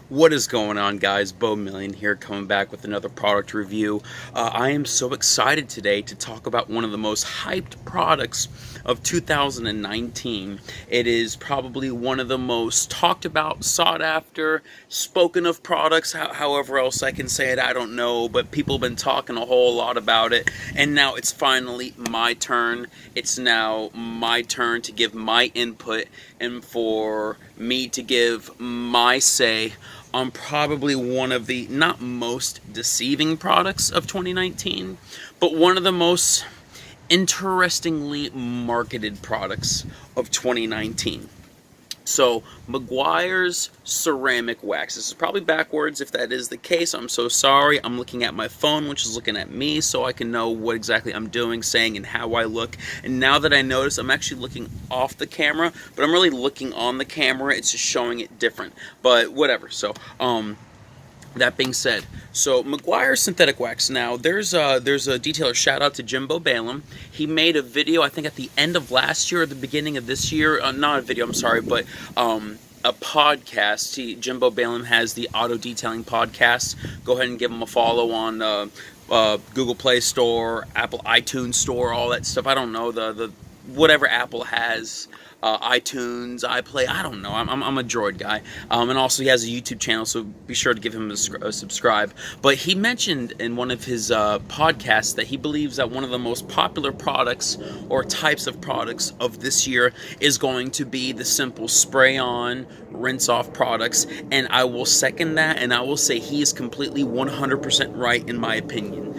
What is going on, guys? Bo Million here, coming back with another product review. I am so excited today to talk about one of the most hyped products of 2019. It is probably one of the most talked about, sought after, spoken of products, however else I can say it, I don't know, but people have been talking a whole lot about it, and now it's finally my turn. It's now my turn to give my input and for me to give my say on probably one of the not most deceiving products of 2019, but one of the most interestingly marketed products of 2019. So, Meguiars ceramic wax. This is probably backwards. If that is the case, I'm so sorry. I'm looking at my phone, which is looking at me, so I can know what exactly I'm doing, saying, and how I look. And now that I notice, I'm actually looking off the camera, but I'm really looking on the camera. It's just showing it different. But whatever. So, that being said, so Meguiars synthetic wax. Now, there's a detailer. Shout out to Jimbo Balaam. He made a video, I think, at the end of last year or the beginning of this year. Not a video, I'm sorry, but a podcast. Jimbo Balaam has the auto detailing podcast. Go ahead and give him a follow on Google Play Store, Apple iTunes Store, all that stuff. I don't know the whatever Apple has. iTunes, iPlay, I don't know. I'm a Droid guy. And also he has a YouTube channel, so be sure to give him a subscribe. But he mentioned in one of his podcasts that he believes that one of the most popular products or types of products of this year is going to be the simple spray-on, rinse-off products. And I will second that, and I will say he is completely 100% right in my opinion.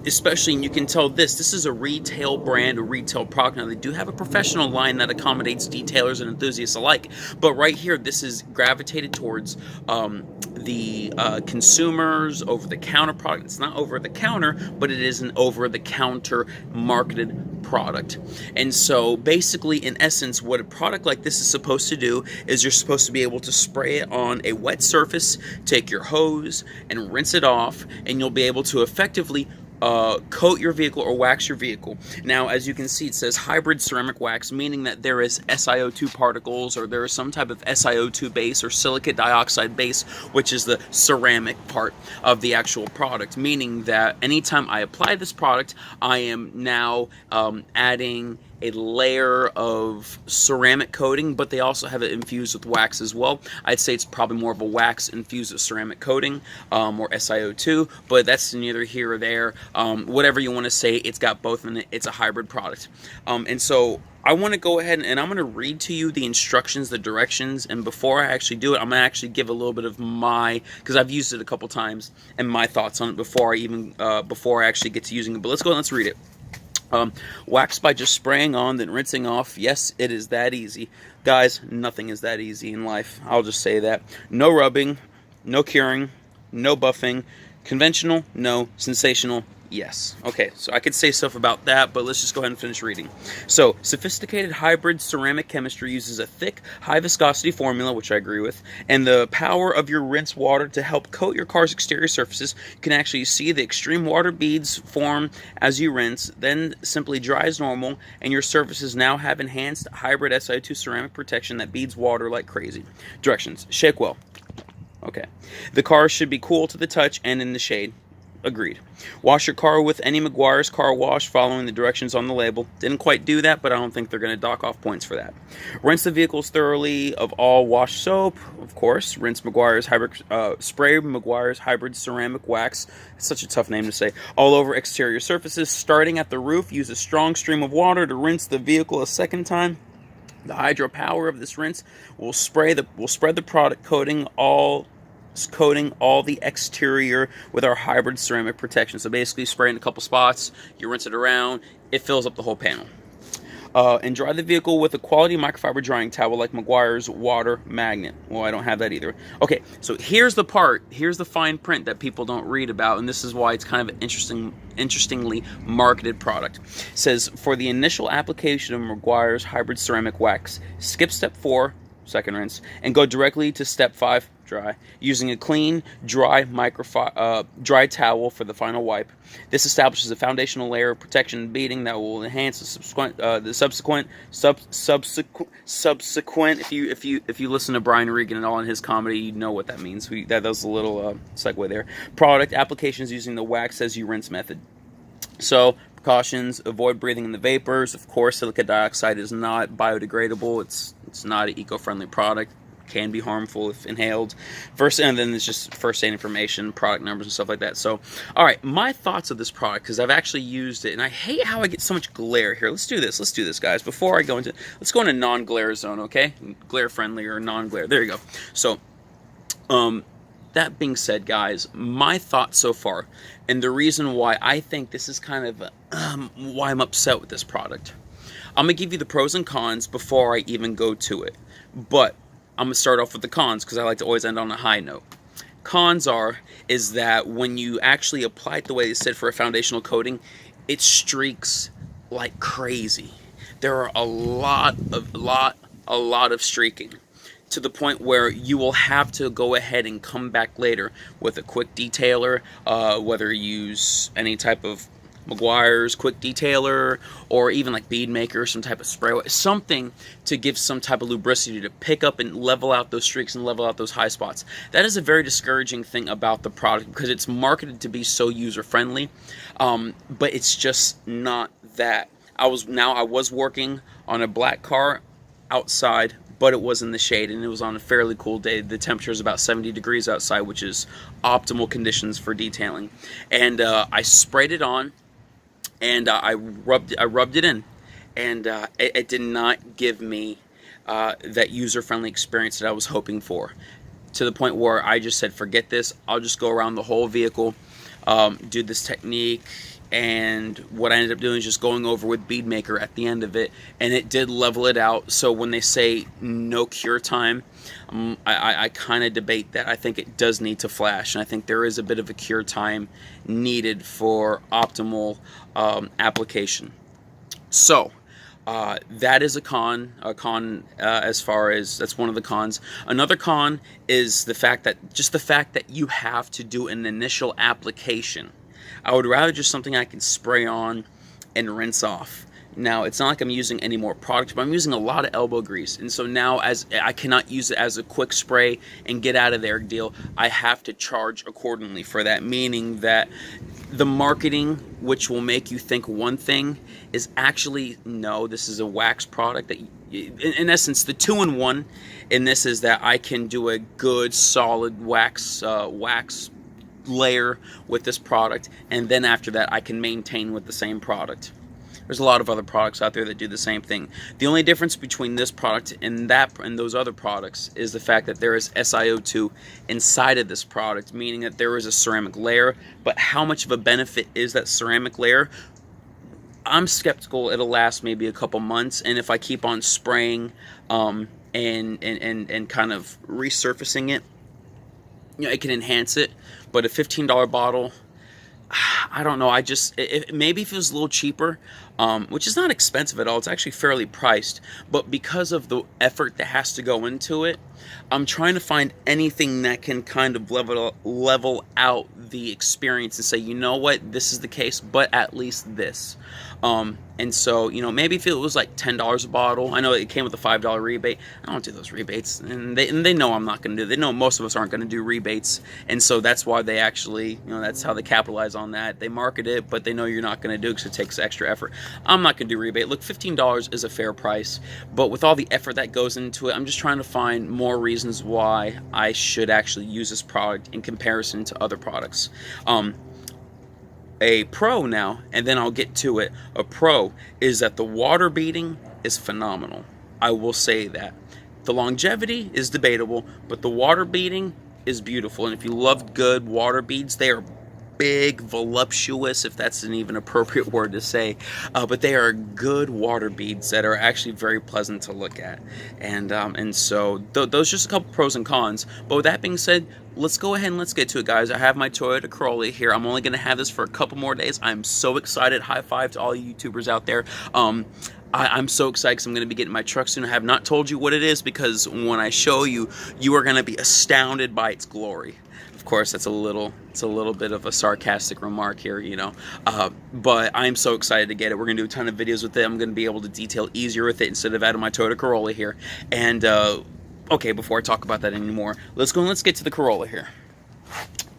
Especially, and you can tell this is a retail brand, a retail product. Now, they do have a professional line that accommodates detailers and enthusiasts alike, but right here, this is gravitated towards the consumers, over-the-counter product. It's not over-the-counter, but it is an over-the-counter marketed product. And so, basically, in essence, what a product like this is supposed to do is you're supposed to be able to spray it on a wet surface, take your hose, and rinse it off, and you'll be able to effectively coat your vehicle or wax your vehicle. Now, as you can see, it says hybrid ceramic wax, meaning that there is Sio2 particles, or there is some type of Sio2 base or silicate dioxide base, which is the ceramic part of the actual product, meaning that anytime I apply this product, I am now adding a layer of ceramic coating, but they also have it infused with wax as well. I'd say it's probably more of a wax infused with ceramic coating, or Sio2, but that's neither here or there. Whatever you want to say, it's got both in it. It's a hybrid product. And so I want to go ahead and I'm going to read to you the instructions, the directions, and before I actually do it, I'm going to actually give a little bit of my, because I've used it a couple times, and my thoughts on it before I actually get to using it. But let's go and let's read it. Wax by just spraying on, then rinsing off. Yes, it is that easy. Guys, nothing is that easy in life. I'll just say that. No rubbing, no curing, no buffing. Conventional, no. Sensational, yes. Okay, so I could say stuff about that, but let's just go ahead and finish reading. So, sophisticated hybrid ceramic chemistry uses a thick, high-viscosity formula, which I agree with, and the power of your rinse water to help coat your car's exterior surfaces. You can actually see the extreme water beads form as you rinse, then simply dry as normal, and your surfaces now have enhanced hybrid Sio2 ceramic protection that beads water like crazy. Directions. Shake well. Okay. The car should be cool to the touch and in the shade. Agreed. Wash your car with any Meguiars car wash following the directions on the label. Didn't quite do that, but I don't think they're going to dock off points for that. Rinse the vehicles thoroughly of all wash soap, of course. Rinse Meguiars hybrid, spray Meguiars hybrid ceramic wax. It's such a tough name to say. All over exterior surfaces. Starting at the roof, use a strong stream of water to rinse the vehicle a second time. The hydro power of this rinse will spread the product coating all the exterior with our hybrid ceramic protection. So basically, spray in a couple spots, you rinse it around, it fills up the whole panel. And dry the vehicle with a quality microfiber drying towel like Meguiar's Water Magnet. Well, I don't have that either. Okay, so here's the fine print that people don't read about, and this is why it's kind of an interestingly marketed product. It says, for the initial application of Meguiar's hybrid ceramic wax, skip step 4, second rinse, and go directly to step 5, dry, using a clean, dry dry towel for the final wipe. This establishes a foundational layer of protection and beading that will enhance the subsequent. If you listen to Brian Regan and all in his comedy, you know what that means. That was a little segue there. Product applications using the wax as you rinse method. So, precautions: avoid breathing in the vapors. Of course, silicon dioxide is not biodegradable. It's not an eco-friendly product. It can be harmful if inhaled. And then it's just first aid information, product numbers and stuff like that. So, all right, my thoughts of this product, because I've actually used it, and I hate how I get so much glare here. Let's do this, guys. Before I go into, let's go into non-glare zone, okay? Glare friendly or non-glare. There you go. So, that being said, guys, my thoughts so far, and the reason why I think this is kind of why I'm upset with this product. I'm going to give you the pros and cons before I even go to it. But I'm going to start off with the cons because I like to always end on a high note. Cons is that when you actually apply it the way they said for a foundational coating, it streaks like crazy. There are a lot of streaking, to the point where you will have to go ahead and come back later with a quick detailer, whether you use any type of Meguiars quick detailer, or even like bead maker, some type of spray, something to give some type of lubricity to pick up and level out those streaks and level out those high spots. That is a very discouraging thing about the product, because it's marketed to be so user friendly, but it's just not that. I was working on a black car outside, but it was in the shade, and it was on a fairly cool day. The temperature is about 70 degrees outside, which is optimal conditions for detailing. And I sprayed it on, and I rubbed it in, and it did not give me that user-friendly experience that I was hoping for, to the point where I just said, forget this, I'll just go around the whole vehicle, do this technique. And what I ended up doing is just going over with bead maker at the end of it, and it did level it out. So when they say no cure time, I kind of debate that. I think it does need to flash, and I think there is a bit of a cure time needed for optimal application. So that is a con as far as that's one of the cons. Another con is the fact that you have to do an initial application. I would rather just something I can spray on and rinse off. Now, it's not like I'm using any more product, but I'm using a lot of elbow grease. And so now, as I cannot use it as a quick spray and get out of there deal, I have to charge accordingly for that, meaning that the marketing, which will make you think one thing, is actually, no, this is a wax product. That, in essence, the 2-in-1 in this is that I can do a good, solid wax layer with this product, and then after that I can maintain with the same product. There's a lot of other products out there that do the same thing. The only difference between this product and those other products is the fact that there is Sio2 inside of this product, meaning that there is a ceramic layer. But how much of a benefit is that ceramic layer? I'm skeptical it'll last maybe a couple months, and if I keep on spraying and kind of resurfacing it, it can enhance it. But a $15 bottle, I don't know. Maybe if it was a little cheaper, which is not expensive at all. It's actually fairly priced. But because of the effort that has to go into it, I'm trying to find anything that can kind of level out the experience and say, you know what, this is the case, but at least this. And so, maybe if it was like $10 a bottle, I know it came with a $5 rebate. I don't do those rebates, and they know I'm not going to do. They know most of us aren't going to do rebates, and so that's why they actually, that's how they capitalize on that. They market it, but they know you're not going to do it because it takes extra effort. I'm not going to do rebate. Look, $15 is a fair price, but with all the effort that goes into it, I'm just trying to find more reasons why I should actually use this product in comparison to other products. A pro now, and then I'll get to it. A pro is that the water beading is phenomenal. I will say that. The longevity is debatable, but the water beading is beautiful. And if you love good water beads, they are big, voluptuous, if that's an even appropriate word to say, but they are good water beads that are actually very pleasant to look at. And so those are just a couple pros and cons. But with that being said, let's go ahead and let's get to it, guys. I have my Toyota Corolla here. I'm only going to have this for a couple more days. I'm so excited. High five to all you YouTubers out there. I'm so excited because I'm going to be getting my truck soon. I have not told you what it is because when I show you, you are going to be astounded by its glory. Of course, it's a little bit of a sarcastic remark here, you know. But I'm so excited to get it. We're going to do a ton of videos with it. I'm going to be able to detail easier with it instead of out of my Toyota Corolla here. And, okay, before I talk about that anymore, let's go and let's get to the Corolla here.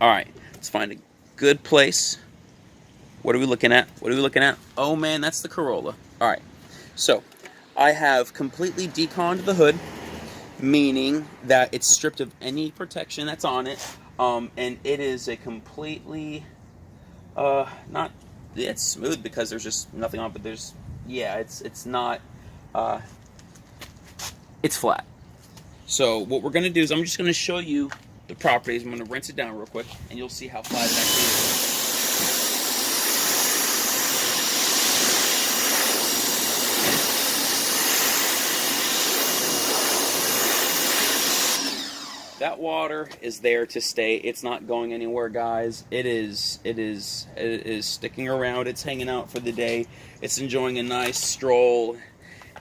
All right, let's find a good place. What are we looking at? What are we looking at? Oh, man, that's the Corolla. All right, so I have completely deconned the hood, meaning that it's stripped of any protection that's on it. And it is a completely, not, it's smooth because there's just nothing on it, but there's, yeah, it's not, it's flat. So what we're going to do is I'm just going to show you the properties. I'm going to rinse it down real quick, and you'll see how flat it actually is. That water is there to stay. It's not going anywhere, guys. It is sticking around. It's hanging out for the day. It's enjoying a nice stroll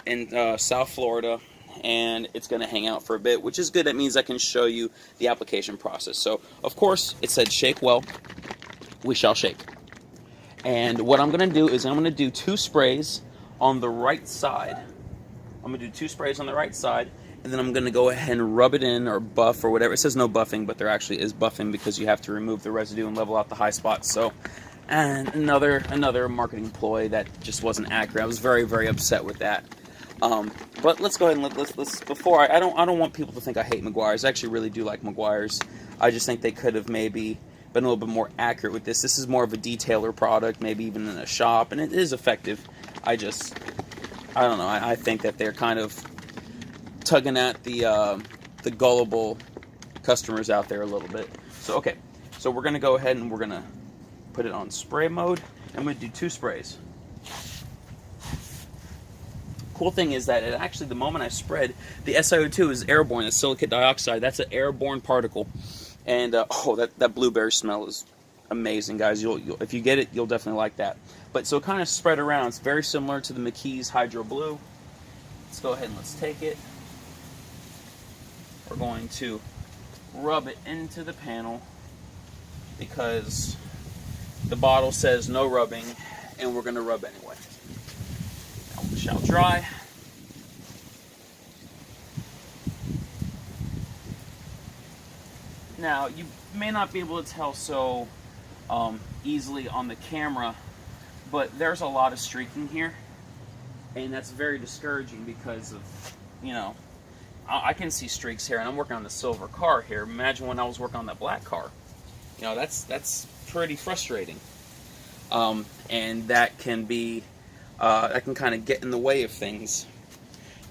in South Florida, and it's going to hang out for a bit, which is good. That means I can show you the application process. So, of course, it said shake well. We shall shake. And what I'm going to do is I'm going to do 2 sprays on the right side. I'm going to do 2 sprays on the right side. And then I'm going to go ahead and rub it in or buff or whatever. It says no buffing, but there actually is buffing because you have to remove the residue and level out the high spots. So, and another marketing ploy that just wasn't accurate. I was very, very upset with that. But let's go ahead and let's before I don't want people to think I hate Meguiars. I actually really do like Meguiars. I just think they could have maybe been a little bit more accurate with this. This is more of a detailer product, maybe even in a shop, and it is effective. I don't know. I think that they're kind of tugging at the gullible customers out there a little bit. So okay, so we're gonna go ahead and we're gonna put it on spray mode, and we're gonna do 2 sprays. Cool thing is that it actually, the moment I spread, the Sio2 is airborne. The silicate dioxide, that's an airborne particle, and oh, that blueberry smell is amazing, guys. You'll if you get it, you'll definitely like that. But so it kind of spread around. It's very similar to the Meguiars Hydro Blue. Let's go ahead and let's take it. We're going to rub it into the panel because the bottle says no rubbing, and we're going to rub anyway. Now we shall dry. Now, you may not be able to tell so easily on the camera, but there's a lot of streaking here, and that's very discouraging because of, you know, I can see streaks here, and I'm working on the silver car here. Imagine when I was working on that black car. You know, that's pretty frustrating. And that can be, that can kind of get in the way of things.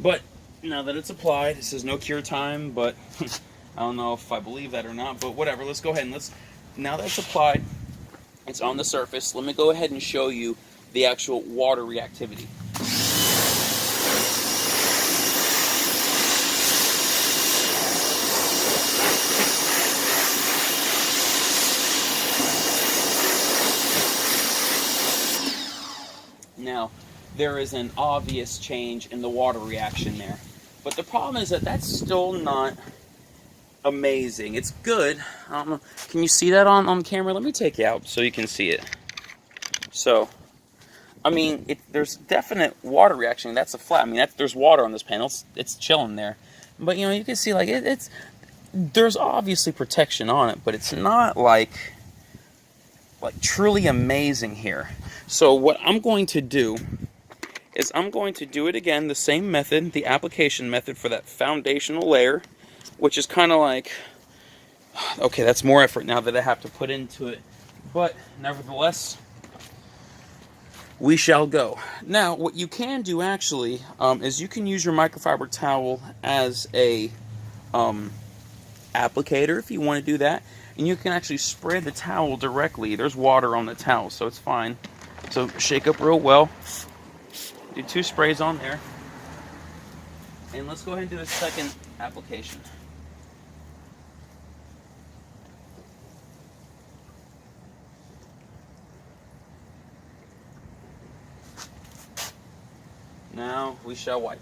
But now that it's applied, it says no cure time, but I don't know if I believe that or not, but whatever. Let's go ahead and now that it's applied, it's on the surface, let me go ahead and show you the actual water reactivity. Now, there is an obvious change in the water reaction there. But the problem is that that's still not amazing. It's good. I don't know. Can you see that on camera? Let me take you out so you can see it. So, I mean, there's definite water reaction. That's a flat. I mean, there's water on this panel. It's chilling there. But, you know, you can see, like, there's obviously protection on it, but it's not, like truly amazing here. So what I'm going to do is I'm going to do it again, the same method, the application method for that foundational layer, which is kind of like, okay, that's more effort now that I have to put into it. But nevertheless, we shall go. Now, what you can do actually is you can use your microfiber towel as a applicator if you want to do that. And you can actually spray the towel directly. There's water on the towel, so it's fine. So shake up real well. Do 2 sprays on there. And let's go ahead and do the second application. Now we shall wipe.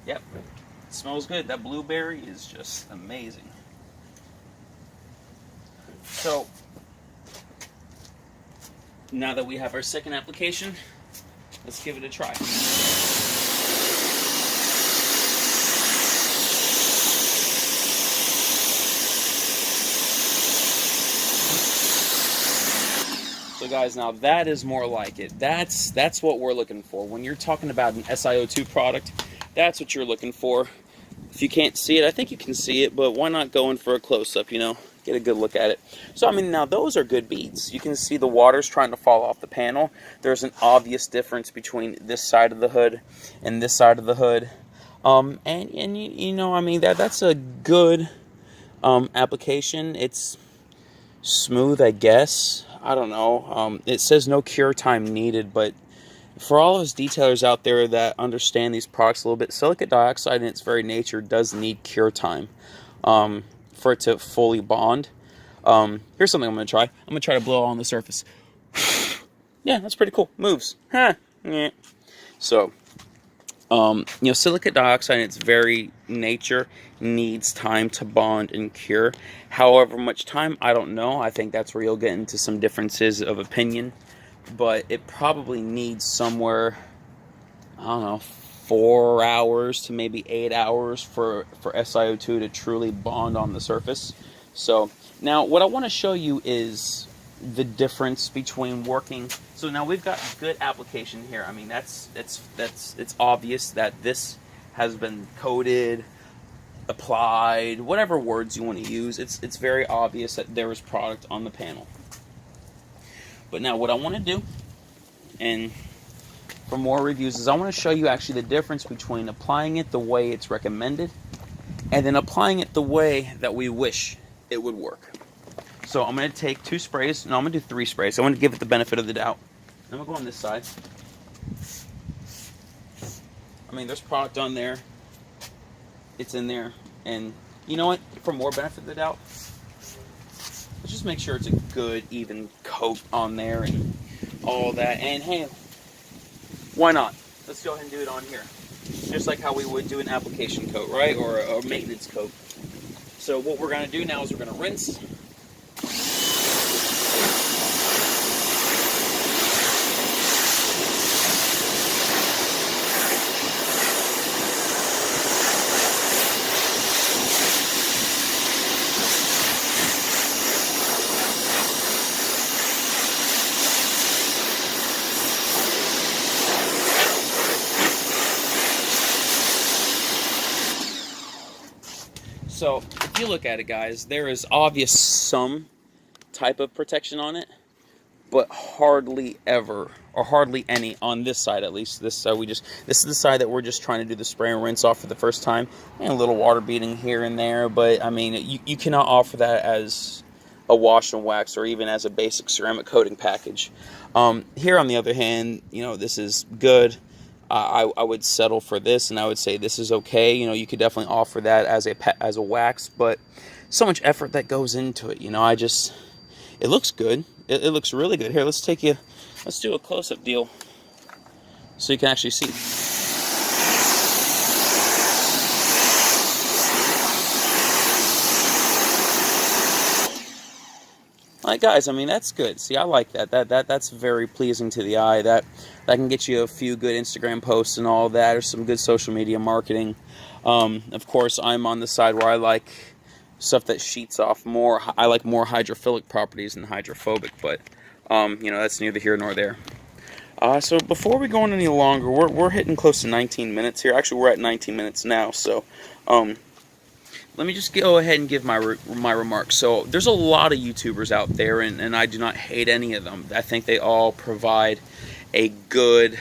Yep, it smells good. That blueberry is just amazing. So, now that we have our second application, let's give it a try. So guys, now that is more like it. That's what we're looking for. When you're talking about an Sio2 product, that's what you're looking for. If you can't see it, I think you can see it, but why not go in for a close-up, you know? Get a good look at it. So, I mean, now those are good beads. You can see the water's trying to fall off the panel. There's an obvious difference between this side of the hood and this side of the hood. And you know, I mean, that's a good application. It's smooth, I guess. I don't know. It says no cure time needed, but for all those detailers out there that understand these products a little bit, silicate dioxide in its very nature does need cure time for it to fully bond. Here's something I'm going to try. I'm going to try to blow on the surface. Yeah, that's pretty cool. Moves. Huh. Yeah. So, you know, silicate dioxide in its very nature needs time to bond and cure. However much time, I don't know. I think that's where you'll get into some differences of opinion. But it probably needs somewhere, I don't know, 4 hours to maybe 8 hours for Sio2 to truly bond on the surface. So now what I want to show you is the difference between working. So now we've got good application here. I mean, it's obvious that this has been coated, applied, whatever words you want to use. It's very obvious that there is product on the panel. But now what I want to do, and for more reviews, is I want to show you actually the difference between applying it the way it's recommended and then applying it the way that we wish it would work. So I'm going to take 2 sprays. No, I'm going to do 3 sprays. I want to give it the benefit of the doubt. I'm going to go on this side. I mean, there's product on there. It's in there. And you know what? For more benefit of the doubt, let's just make sure it's a good, even coat on there and all that. And hey, why not? Let's go ahead and do it on here. Just like how we would do an application coat, right? Or a maintenance coat. So what we're going to do now is we're going to rinse. So if you look at it, guys, there is obvious some type of protection on it, but hardly ever, or hardly any on this side at least. This side this is the side that we're just trying to do the spray and rinse off for the first time, and a little water beading here and there. But I mean, you cannot offer that as a wash and wax or even as a basic ceramic coating package. Here on the other hand, you know, this is good. I would settle for this, and I would say this is okay. You know, you could definitely offer that as a wax, but so much effort that goes into it. You know, it looks good. It looks really good. Here, let's do a close-up deal so you can actually see. Like, guys, I mean, that's good. See, I like that. That's very pleasing to the eye. That can get you a few good Instagram posts and all that, or some good social media marketing. Of course, I'm on the side where I like stuff that sheets off more. I like more hydrophilic properties than hydrophobic, but you know, that's neither here nor there. So before we go on any longer, we're hitting close to 19 minutes here. Actually, we're at 19 minutes now. So let me just go ahead and give my remarks. So there's a lot of YouTubers out there, and I do not hate any of them. I think they all provide a good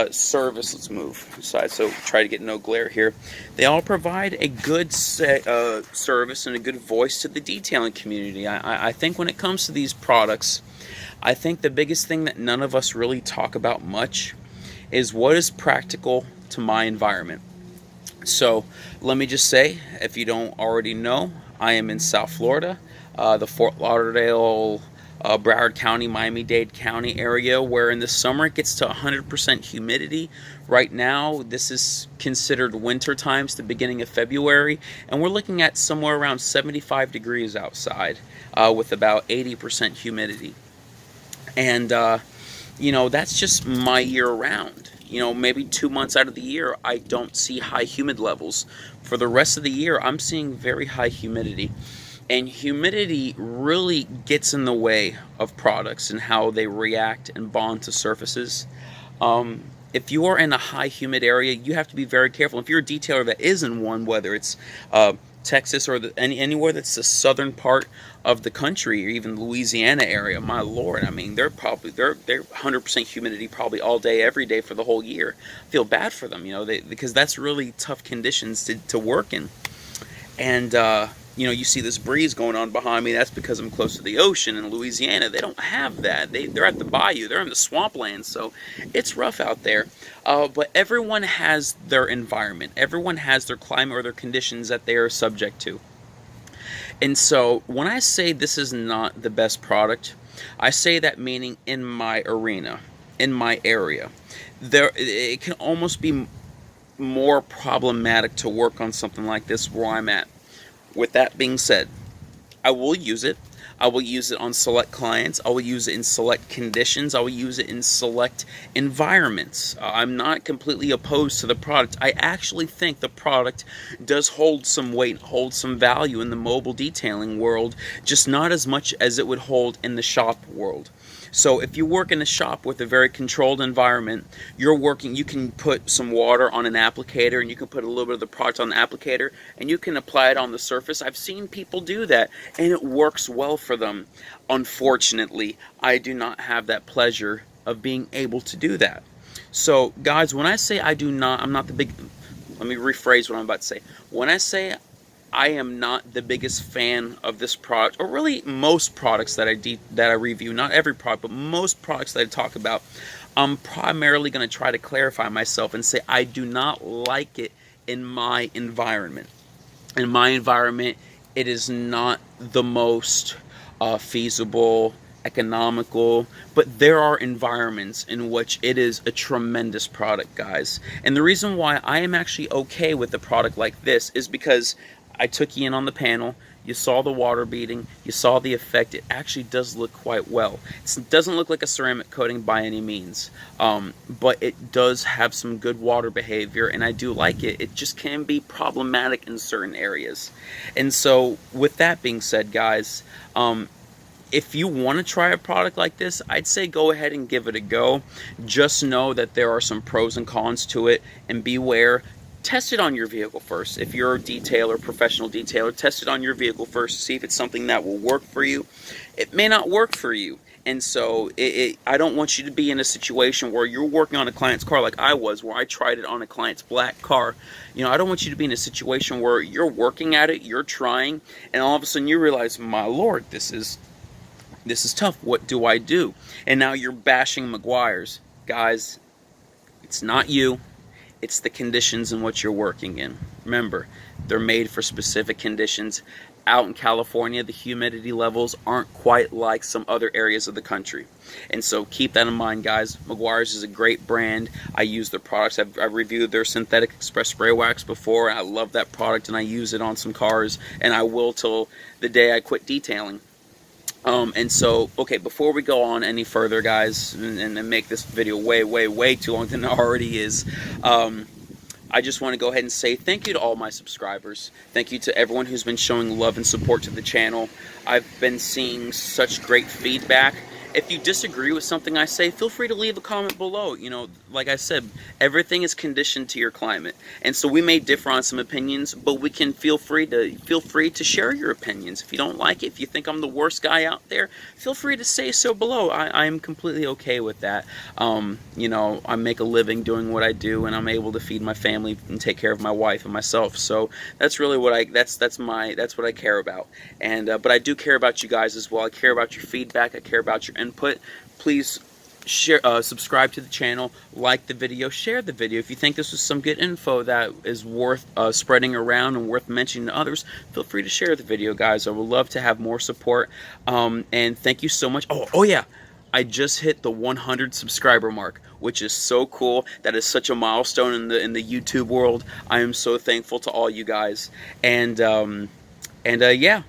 service. Let's move aside so try to get no glare here. They all provide a good service and a good voice to the detailing community. I think when it comes to these products, I think the biggest thing that none of us really talk about much is what is practical to my environment. So let me just say, if you don't already know, I am in South Florida, the Fort Lauderdale Broward County, Miami-Dade County area, where in the summer it gets to 100% humidity. Right now, this is considered winter times, the beginning of February, and we're looking at somewhere around 75 degrees outside with about 80% humidity. And, that's just my year round. Maybe 2 months out of the year, I don't see high humid levels. For the rest of the year, I'm seeing very high humidity. And humidity really gets in the way of products and how they react and bond to surfaces. If you are in a high humid area, you have to be very careful. If you're a detailer that is in one, whether it's Texas or anywhere that's the southern part of the country, or even Louisiana area, my lord, I mean, they're 100% humidity probably all day, every day for the whole year. I feel bad for them, because that's really tough conditions to work in. And you see this breeze going on behind me. That's because I'm close to the ocean. In Louisiana, they don't have that. They're at the bayou. They're in the swampland, so it's rough out there. But everyone has their environment. Everyone has their climate or their conditions that they are subject to. And so when I say this is not the best product, I say that meaning in my arena, in my area. It can almost be more problematic to work on something like this where I'm at. With that being said, I will use it. I will use it on select clients. I will use it in select conditions. I will use it in select environments. I'm not completely opposed to the product. I actually think the product does hold some weight, hold some value in the mobile detailing world, just not as much as it would hold in the shop world. So if you work in a shop with a very controlled environment, you can put some water on an applicator, and you can put a little bit of the product on the applicator, and you can apply it on the surface. I've seen people do that, and it works well for them. Unfortunately, I do not have that pleasure of being able to do that. So guys, when I say let me rephrase what I'm about to say. When I say I am not the biggest fan of this product, or really most products that I review, not every product, but most products that I talk about, I'm primarily going to try to clarify myself and say I do not like it in my environment. In my environment, it is not the most feasible, economical, but there are environments in which it is a tremendous product, guys. And the reason why I am actually okay with a product like this is because I took you in on the panel. You saw the water beading. You saw the effect. It actually does look quite well. It doesn't look like a ceramic coating by any means, but it does have some good water behavior, and I do like it. It just can be problematic in certain areas. And so with that being said, guys, if you want to try a product like this, I'd say go ahead and give it a go. Just know that there are some pros and cons to it, and beware. Test it on your vehicle first. If you're a detailer, professional detailer, test it on your vehicle first to see if it's something that will work for you. It may not work for you. And so I don't want you to be in a situation where you're working on a client's car like I was, where I tried it on a client's black car. I don't want you to be in a situation where you're working at it, you're trying, and all of a sudden you realize, my lord, this is tough. What do I do? And now you're bashing Meguiars. Guys, it's not you. It's the conditions in which you're working in. Remember, they're made for specific conditions. Out in California, the humidity levels aren't quite like some other areas of the country. And so keep that in mind, guys. Meguiars is a great brand. I use their products. I've reviewed their synthetic express spray wax before, and I love that product, and I use it on some cars, and I will till the day I quit detailing. And so, okay, before we go on any further, guys, and make this video way too long than it already is, I just want to go ahead and say thank you to all my subscribers. Thank you to everyone who's been showing love and support to the channel. I've been seeing such great feedback. If you disagree with something I say, feel free to leave a comment below. Like I said, everything is conditioned to your climate. And so we may differ on some opinions, but we can feel free to share your opinions. If you don't like it, if you think I'm the worst guy out there, feel free to say so below. I am completely okay with that. I make a living doing what I do, and I'm able to feed my family and take care of my wife and myself. So that's really what that's what I care about. And but I do care about you guys as well. I care about your feedback. I care about your input. Please share, subscribe to the channel, like the video, share the video. If you think this was some good info that is worth spreading around and worth mentioning to others, feel free to share the video, guys. I would love to have more support. And thank you so much. Oh yeah, I just hit the 100 subscriber mark, which is so cool. That is such a milestone in the YouTube world. I am so thankful to all you guys. And yeah.